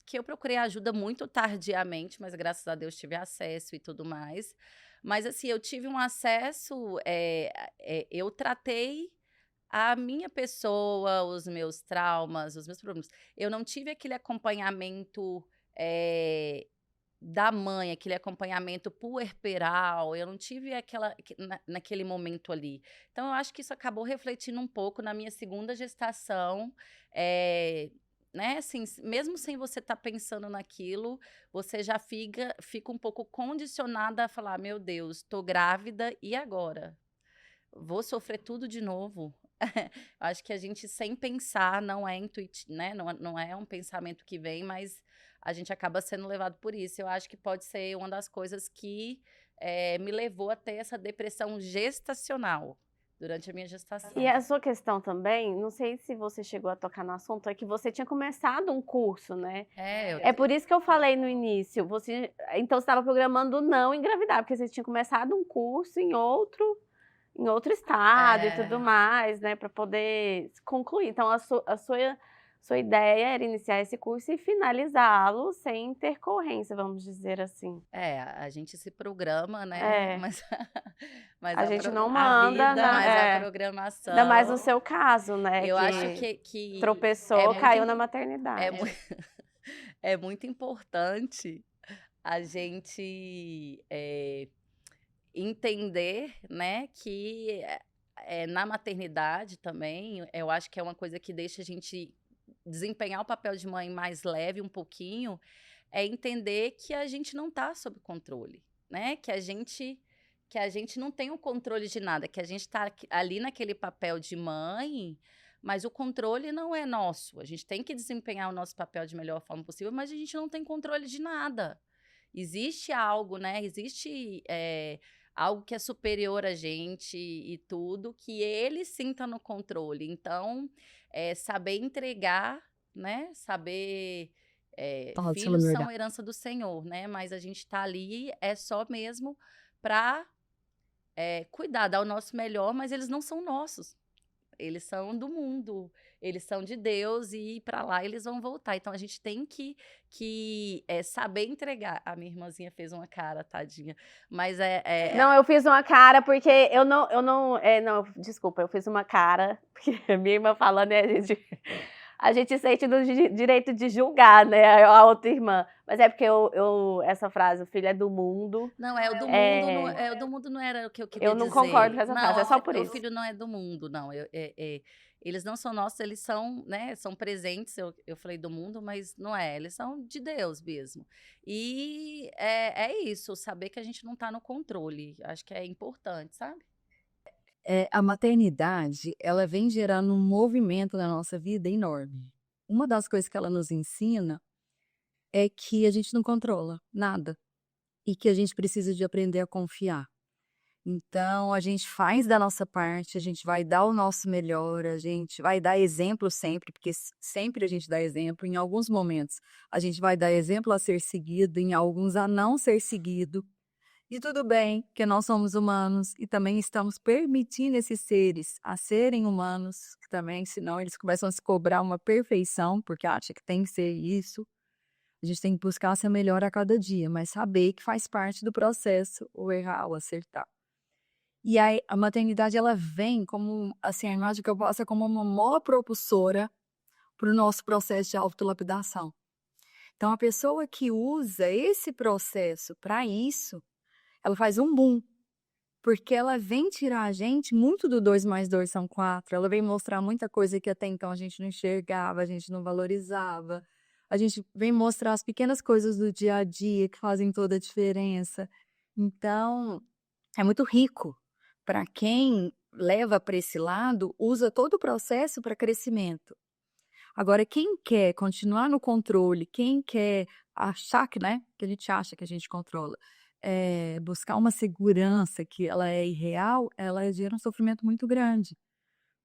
que eu procurei ajuda muito tardiamente, mas graças a Deus tive acesso e tudo mais. Mas assim, eu tive um acesso, eu tratei a minha pessoa, os meus traumas, os meus problemas. Eu não tive aquele acompanhamento da mãe, aquele acompanhamento puerperal, eu não tive naquele momento ali. Então, eu acho que isso acabou refletindo um pouco na minha segunda gestação, né, assim, mesmo sem você estar pensando naquilo, você já fica um pouco condicionada a falar, meu Deus, tô grávida, e agora? Vou sofrer tudo de novo? Acho que a gente, sem pensar, não é intuitivo, né? Não é um pensamento que vem, mas a gente acaba sendo levado por isso. Eu acho que pode ser uma das coisas que me levou a ter essa depressão gestacional durante a minha gestação. E a sua questão também, não sei se você chegou a tocar no assunto, é que você tinha começado um curso, né? É por isso que eu falei no início, então você estava programando não engravidar, porque você tinha começado um curso em outro estado e tudo mais, né, para poder concluir. Então, a sua ideia era iniciar esse curso e finalizá-lo sem intercorrência, vamos dizer assim. A gente se programa, né? Mas a gente não a manda, vida, mas a programação. Ainda mais no seu caso, né? Eu acho que tropeçou, caiu na maternidade. É muito importante a gente entender, né, que na maternidade também, eu acho que é uma coisa que deixa a gente desempenhar o papel de mãe mais leve um pouquinho, é entender que a gente não está sob controle, né? Que a gente não tem o controle de nada, que a gente está ali naquele papel de mãe, mas o controle não é nosso. A gente tem que desempenhar o nosso papel de melhor forma possível, mas a gente não tem controle de nada. Existe algo, né? Existe algo que é superior a gente e tudo, que ele sim está no controle. Então, saber entregar, né? Saber... filhos são herança do Senhor, né? Mas a gente está ali só mesmo para cuidar, dar o nosso melhor, mas eles não são nossos. Eles são do mundo, eles são de Deus e para lá eles vão voltar. Então a gente tem que saber entregar. A minha irmãzinha fez uma cara, tadinha. Mas Não, eu fiz uma cara porque eu não, desculpa, eu fiz uma cara porque a minha irmã falando a gente sente no direito de julgar, né, a outra irmã. Mas é porque essa frase, o filho é do mundo. Não, é o do mundo, o do mundo não era o que eu queria dizer. Eu não concordo com essa frase, é só por isso. O filho não é do mundo, não. Eles não são nossos, eles são, né, são presentes, eu falei do mundo, mas não eles são de Deus mesmo. E é isso, saber que a gente não está no controle, acho que é importante, sabe? A maternidade, ela vem gerando um movimento na nossa vida enorme. Uma das coisas que ela nos ensina é que a gente não controla nada e que a gente precisa de aprender a confiar. Então, a gente faz da nossa parte, a gente vai dar o nosso melhor, a gente vai dar exemplo sempre, porque sempre a gente dá exemplo. Em alguns momentos, a gente vai dar exemplo a ser seguido, em alguns a não ser seguido. E tudo bem, porque nós somos humanos e também estamos permitindo esses seres a serem humanos, que também, senão eles começam a se cobrar uma perfeição, porque acham que tem que ser isso. A gente tem que buscar ser melhor a cada dia, mas saber que faz parte do processo o errar, o acertar. E aí a maternidade ela vem como, assim, a imagem que eu posso é como uma maior propulsora para o nosso processo de autolapidação. Então a pessoa que usa esse processo para isso, ela faz um boom, porque ela vem tirar a gente muito do 2 mais 2 são 4, ela vem mostrar muita coisa que até então a gente não enxergava, a gente não valorizava, a gente vem mostrar as pequenas coisas do dia a dia que fazem toda a diferença. Então, é muito rico para quem leva para esse lado, usa todo o processo para crescimento. Agora, quem quer continuar no controle, quem quer achar que, né, que a gente acha que a gente controla, buscar uma segurança que ela é irreal, ela gera um sofrimento muito grande.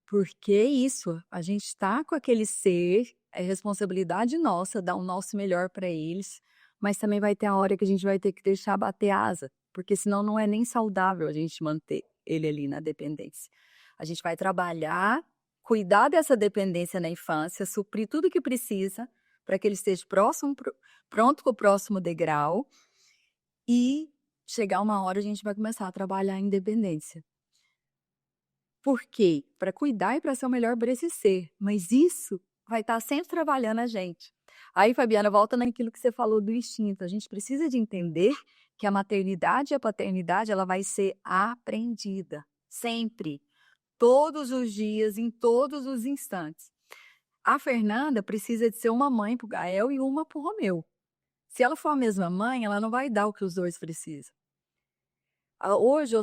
Porque é isso, a gente está com aquele ser, é responsabilidade nossa dar o nosso melhor para eles, mas também vai ter a hora que a gente vai ter que deixar bater asa, porque senão não é nem saudável a gente manter ele ali na dependência. A gente vai trabalhar, cuidar dessa dependência na infância, suprir tudo que precisa para que ele esteja pronto para o próximo degrau e chegar uma hora a gente vai começar a trabalhar a independência. Por quê? Para cuidar e para ser o melhor para esse ser. Mas isso vai estar sempre trabalhando a gente. Aí, Fabiana, volta naquilo que você falou do instinto. A gente precisa de entender que a maternidade e a paternidade ela vai ser aprendida. Sempre. Todos os dias, em todos os instantes. A Fernanda precisa de ser uma mãe para o Gael e uma para o Romeu. Se ela for a mesma mãe, ela não vai dar o que os dois precisam. Hoje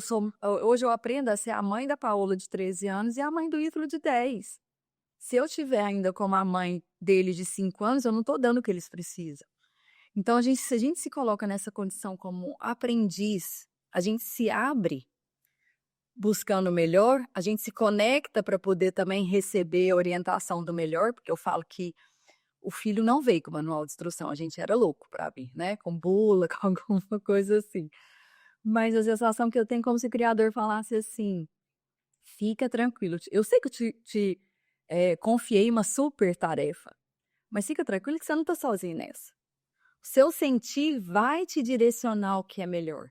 eu aprendo a ser a mãe da Paola de 13 anos e a mãe do Ítalo de 10. Se eu tiver ainda como a mãe dele de 5 anos, eu não estou dando o que eles precisam. Então, se a gente se coloca nessa condição como aprendiz, a gente se abre buscando o melhor, a gente se conecta para poder também receber a orientação do melhor, porque eu falo que o filho não veio com manual de instrução, a gente era louco para vir, né? Com bula, com alguma coisa assim. Mas a sensação que eu tenho como se o criador falasse assim, fica tranquilo, eu sei que eu te confiei uma super tarefa, mas fica tranquilo que você não está sozinho nessa. O seu sentir vai te direcionar o que é melhor.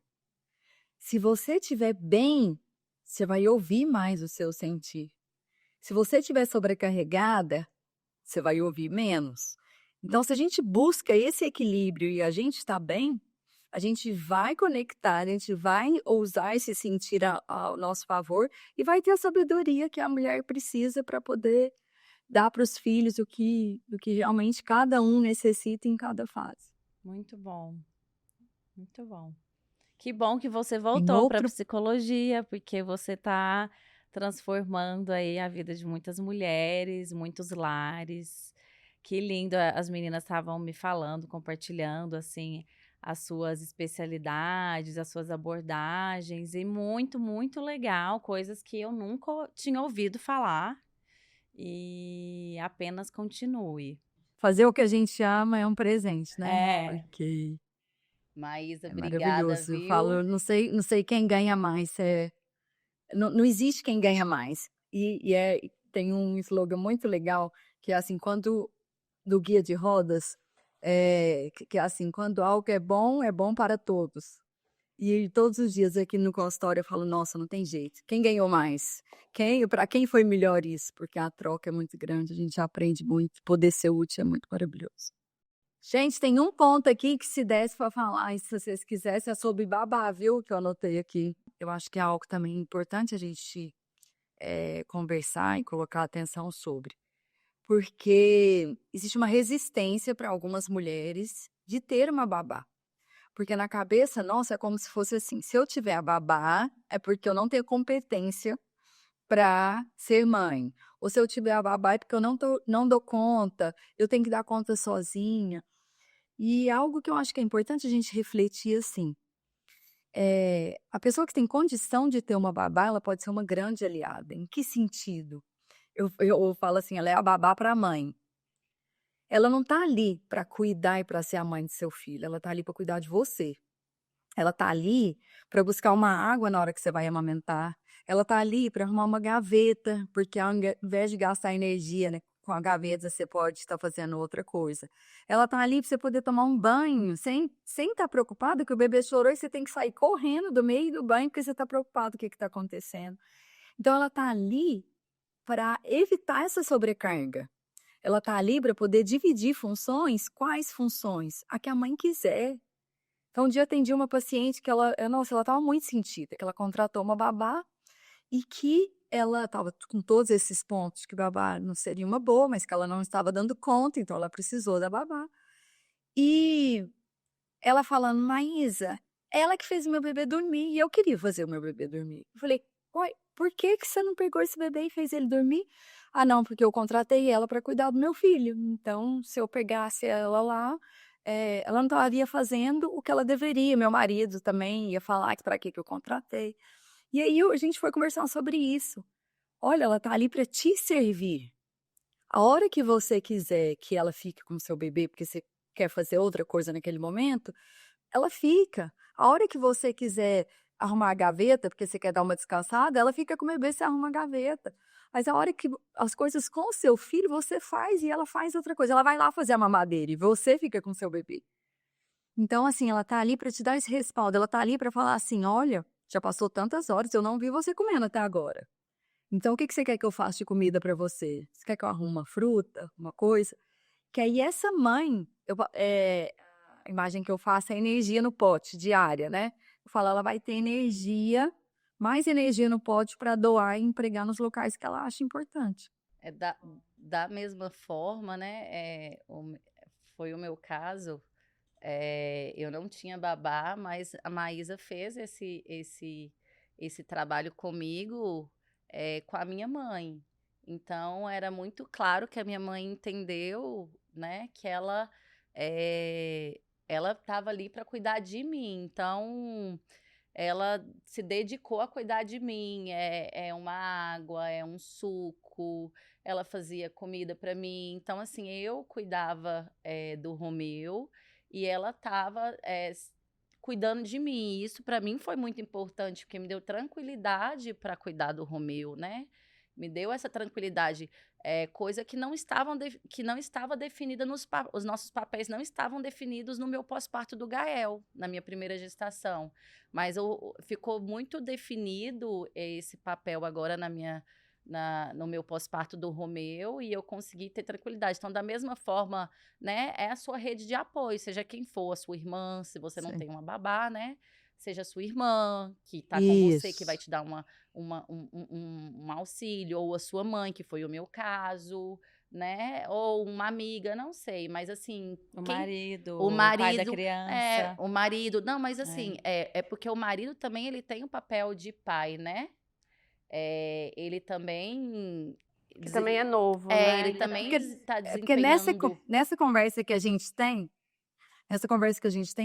Se você estiver bem, você vai ouvir mais o seu sentir. Se você estiver sobrecarregada, você vai ouvir menos. Então, se a gente busca esse equilíbrio e a gente está bem, a gente vai conectar, a gente vai usar esse sentir ao nosso favor e vai ter a sabedoria que a mulher precisa para poder dar para os filhos do que realmente cada um necessita em cada fase. Muito bom. Muito bom. Que bom que você Tem voltou para a outro psicologia, porque você está transformando aí a vida de muitas mulheres, muitos lares. Que lindo, as meninas estavam me falando, compartilhando, assim, as suas especialidades, as suas abordagens, e muito, muito legal, coisas que eu nunca tinha ouvido falar, e apenas continue. fazer o que a gente ama é um presente, né? É, Porque Maísa, é obrigada, maravilhoso. Eu falo, viu? eu não sei quem ganha mais. Não existe quem ganha mais. Tem um slogan muito legal que é assim, do guia de rodas, que é assim, quando algo é bom para todos. E todos os dias aqui no consultório eu falo, nossa, não tem jeito. Quem ganhou mais? Para quem foi melhor isso? Porque a troca é muito grande, a gente aprende muito. Poder ser útil é muito maravilhoso. Gente, tem um ponto aqui que se desse para falar, e se vocês quisessem, é sobre babá, viu? Que eu anotei aqui. Eu acho que é algo também importante a gente conversar e colocar atenção sobre. Porque existe uma resistência para algumas mulheres de ter uma babá. Porque na cabeça, nossa, é como se fosse assim, se eu tiver a babá, é porque eu não tenho competência para ser mãe. Ou se eu tiver a babá, é porque eu não dou conta, eu tenho que dar conta sozinha. E algo que eu acho que é importante a gente refletir assim, a pessoa que tem condição de ter uma babá, ela pode ser uma grande aliada. Em que sentido? Eu falo assim, ela é a babá para a mãe. Ela não está ali para cuidar e para ser a mãe de seu filho, ela está ali para cuidar de você. Ela está ali para buscar uma água na hora que você vai amamentar. Ela está ali para arrumar uma gaveta, porque ao invés de gastar energia, né, com a gaveta você pode estar fazendo outra coisa. Ela tá ali para você poder tomar um banho, sem estar preocupado que o bebê chorou e você tem que sair correndo do meio do banho porque você está preocupado com o que está acontecendo. Então, ela tá ali para evitar essa sobrecarga. Ela tá ali para poder dividir funções. Quais funções? A que a mãe quiser. Então, um dia eu atendi uma paciente que ela estava muito sentida, que ela contratou uma babá e que ela estava com todos esses pontos, que babá não seria uma boa, mas que ela não estava dando conta, então ela precisou da babá. E ela falando, Maísa, ela que fez o meu bebê dormir e eu queria fazer o meu bebê dormir. Eu falei, uai, por que você não pegou esse bebê e fez ele dormir? Ah, não, porque eu contratei ela para cuidar do meu filho. Então, se eu pegasse ela lá, ela não estaria fazendo o que ela deveria. Meu marido também ia falar que para que eu contratei. E aí a gente foi conversar sobre isso. Olha, ela tá ali para te servir. A hora que você quiser que ela fique com o seu bebê, porque você quer fazer outra coisa naquele momento, ela fica. A hora que você quiser arrumar a gaveta, porque você quer dar uma descansada, ela fica com o bebê, você arruma a gaveta. Mas a hora que as coisas com o seu filho, você faz e ela faz outra coisa. Ela vai lá fazer a mamadeira e você fica com o seu bebê. Então, assim, ela tá ali para te dar esse respaldo. Ela tá ali para falar assim, olha, já passou tantas horas, eu não vi você comendo até agora. Então, o que você quer que eu faça de comida para você? Você quer que eu arrume uma fruta, uma coisa? Que aí essa mãe, a imagem que eu faço é energia no pote diária, né? Eu falo, ela vai ter energia, mais energia no pote para doar e empregar nos locais que ela acha importante. Da mesma forma, né? Foi o meu caso. Eu não tinha babá, mas a Maísa fez esse trabalho comigo, com a minha mãe. Então, era muito claro que a minha mãe entendeu, né, que ela estava ali para cuidar de mim. Então, ela se dedicou a cuidar de mim. É uma água, é um suco. Ela fazia comida para mim. Então, assim, eu cuidava do Romeu e ela estava cuidando de mim. E isso para mim foi muito importante, porque me deu tranquilidade para cuidar do Romeu, né? Me deu essa tranquilidade, coisa que não estava definida os nossos papéis não estavam definidos no meu pós-parto do Gael, na minha primeira gestação. Mas ficou muito definido esse papel agora no meu pós-parto do Romeu e eu consegui ter tranquilidade. Então, da mesma forma, né, é a sua rede de apoio, seja quem for, a sua irmã, se você não Sim. tem uma babá, né? Seja a sua irmã, que tá com você, que vai Isso. te dar um auxílio, ou a sua mãe, que foi o meu caso, né? Ou uma amiga, não sei, mas assim, O quem marido, o o pai da marido, criança. o marido, não, mas É. assim, é porque o marido também ele tem o papel de pai, né? Ele também Que também é novo, né? ele também está Porque desempenhando. nessa conversa que a gente tem,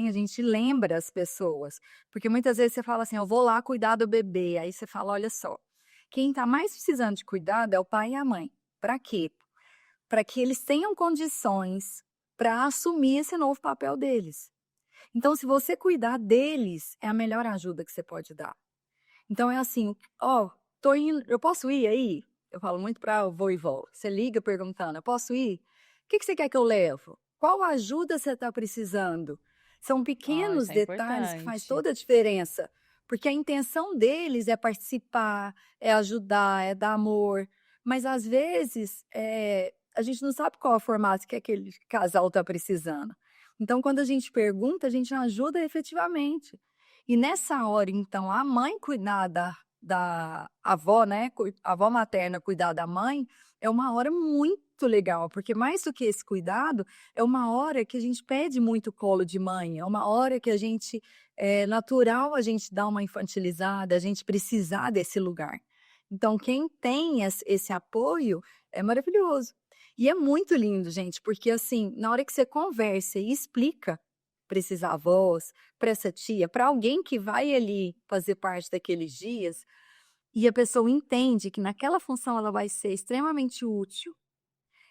a gente lembra as pessoas. Porque muitas vezes você fala assim, eu vou lá cuidar do bebê. Aí você fala, olha só, quem está mais precisando de cuidado é o pai e a mãe. Para quê? Para que eles tenham condições para assumir esse novo papel deles. Então, se você cuidar deles, é a melhor ajuda que você pode dar. Então, é assim, ó, tô indo, eu posso ir aí? Eu falo muito para avô e vó. Você liga perguntando, eu posso ir? O que você quer que eu levo? Qual ajuda você está precisando? São pequenos Isso é detalhes que faz importante. toda a diferença. Porque a intenção deles é participar, é ajudar, é dar amor. Mas, às vezes, a gente não sabe qual é o formato que aquele casal está precisando. Então, quando a gente pergunta, a gente ajuda efetivamente. E nessa hora, então, a mãe cuidar da avó, né? A avó materna cuidar da mãe, é uma hora muito legal, porque mais do que esse cuidado, é uma hora que a gente pede muito colo de mãe, é uma hora que é natural a gente dar uma infantilizada, a gente precisar desse lugar. Então, quem tem esse apoio é maravilhoso. E é muito lindo, gente, porque assim, na hora que você conversa e explica para esses avós, para essa tia, para alguém que vai ali fazer parte daqueles dias, e a pessoa entende que naquela função ela vai ser extremamente útil,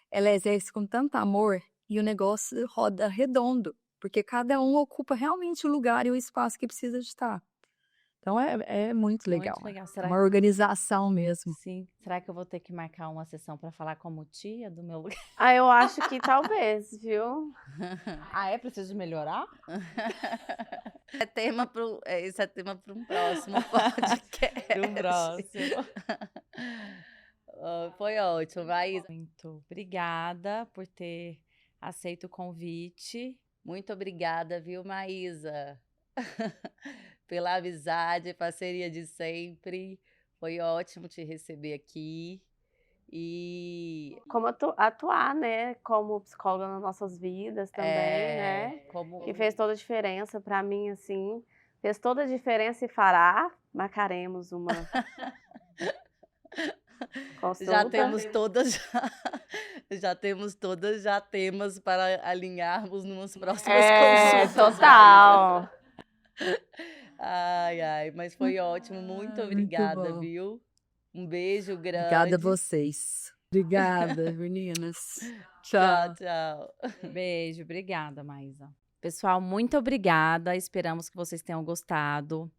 ela exerce com tanto amor e o negócio roda redondo, porque cada um ocupa realmente o lugar e o espaço que precisa de estar. Então é muito legal. Muito legal. É Será uma organização mesmo. Sim. Será que eu vou ter que marcar uma sessão para falar como tia do meu lugar? Ah, eu acho que talvez, viu? Ah, é? Preciso melhorar? Esse é tema para um próximo podcast. Para um próximo. Foi ótimo, Maísa. Muito obrigada por ter aceito o convite. Muito obrigada, viu, Maísa? Pela amizade, parceria de sempre. Foi ótimo te receber aqui. E Como atuar, né, como psicóloga nas nossas vidas também, né? Que fez toda a diferença para mim, assim. Fez toda a diferença e fará. Marcaremos uma consulta. já temos todas já temas para alinharmos nos próximas consultas. Total. Ai, mas foi ótimo. Muito obrigada, bom. viu? Um beijo grande. Obrigada a vocês. Obrigada, meninas. Tchau, Tchau. tchau. Beijo, obrigada, Maísa. Pessoal, muito obrigada. Esperamos que vocês tenham gostado.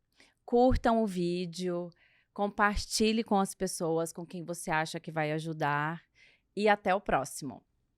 Curtam o vídeo, compartilhe com as pessoas com quem você acha que vai ajudar e até o próximo.